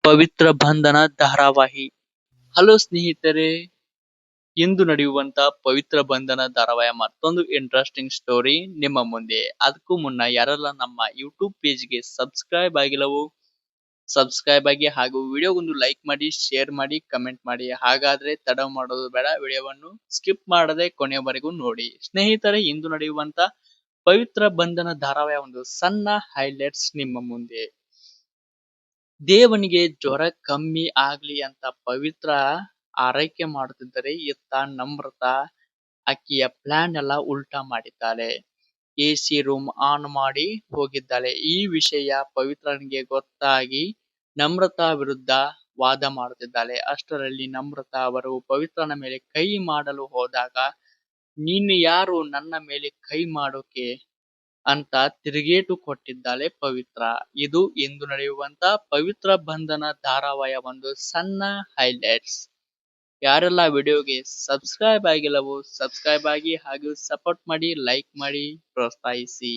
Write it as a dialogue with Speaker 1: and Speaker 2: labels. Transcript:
Speaker 1: ಪವಿತ್ರ ಬಂಧನ ಧಾರಾವಾಹಿ. ಹಲೋ ಸ್ನೇಹಿತರೆ, ಇಂದು ನಡೆಯುವಂತ ಪವಿತ್ರ ಬಂಧನ ಧಾರಾವಾಹಿಯ ಮತ್ತೊಂದು ಇಂಟ್ರೆಸ್ಟಿಂಗ್ ಸ್ಟೋರಿ ನಿಮ್ಮ ಮುಂದೆ. ಅದಕ್ಕೂ ಮುನ್ನ ಯಾರೆಲ್ಲ ನಮ್ಮ ಯೂಟ್ಯೂಬ್ ಪೇಜ್ಗೆ ಸಬ್ಸ್ಕ್ರೈಬ್ ಆಗಿಲ್ಲವೋ ಸಬ್ಸ್ಕ್ರೈಬ್ ಆಗಿ, ಹಾಗೂ ವಿಡಿಯೋಗೊಂದು ಲೈಕ್ ಮಾಡಿ, ಶೇರ್ ಮಾಡಿ, ಕಮೆಂಟ್ ಮಾಡಿ. ಹಾಗಾದ್ರೆ ತಡ ಮಾಡೋದು ಬೇಡ, ವಿಡಿಯೋವನ್ನು ಸ್ಕಿಪ್ ಮಾಡದೆ ಕೊನೆಯವರೆಗೂ ನೋಡಿ. ಸ್ನೇಹಿತರೆ, ಇಂದು ನಡೆಯುವಂತ ಪವಿತ್ರ ಬಂಧನ ಧಾರಾವಾಹಿಯ ಒಂದು ಸಣ್ಣ ಹೈಲೈಟ್ಸ್ ನಿಮ್ಮ ಮುಂದೆ. ದೇವನಿಗೆ ಜ್ವರ ಕಮ್ಮಿ ಆಗ್ಲಿ ಅಂತ ಪವಿತ್ರ ಆರೈಕೆ ಮಾಡುತ್ತಿದ್ದರೆ, ಇತ್ತ ನಮ್ರತಾ ಆಕೆಯ ಪ್ಲಾನ್ ಎಲ್ಲ ಉಲ್ಟಾ ಮಾಡಿದ್ದಾಳೆ. ಎಸಿ ರೂಮ್ ಆನ್ ಮಾಡಿ ಹೋಗಿದ್ದಾಳೆ. ಈ ವಿಷಯ ಪವಿತ್ರನಿಗೆ ಗೊತ್ತಾಗಿ ನಮ್ರತಾ ವಿರುದ್ಧ ವಾದ ಮಾಡುತ್ತಿದ್ದಾಳೆ. ಅಷ್ಟರಲ್ಲಿ ನಮ್ರತಾ ಅವರು ಪವಿತ್ರನ ಮೇಲೆ ಕೈ ಮಾಡಲು ಹೋದಾಗ, ನೀನು ಯಾರು ನನ್ನ ಮೇಲೆ ಕೈ ಮಾಡೋಕೆ ಅಂತ ತಿರುಗೇಟು ಕೊಟ್ಟಿದ್ದಾಳೆ ಪವಿತ್ರ. ಇದು ಇಂದು ನಡೆಯುವಂತ ಪವಿತ್ರ ಬಂಧನ ಧಾರಾವಾಹಿಯ ಒಂದು ಸಣ್ಣ ಹೈಲೈಟ್ಸ್. ಯಾರೆಲ್ಲ ವಿಡಿಯೋಗೆ ಸಬ್ಸ್ಕ್ರೈಬ್ ಆಗಿಲ್ಲವೋ ಸಬ್ಸ್ಕ್ರೈಬ್ ಆಗಿ, ಹಾಗೂ ಸಪೋರ್ಟ್ ಮಾಡಿ, ಲೈಕ್ ಮಾಡಿ, ಪ್ರೋತ್ಸಾಹಿಸಿ.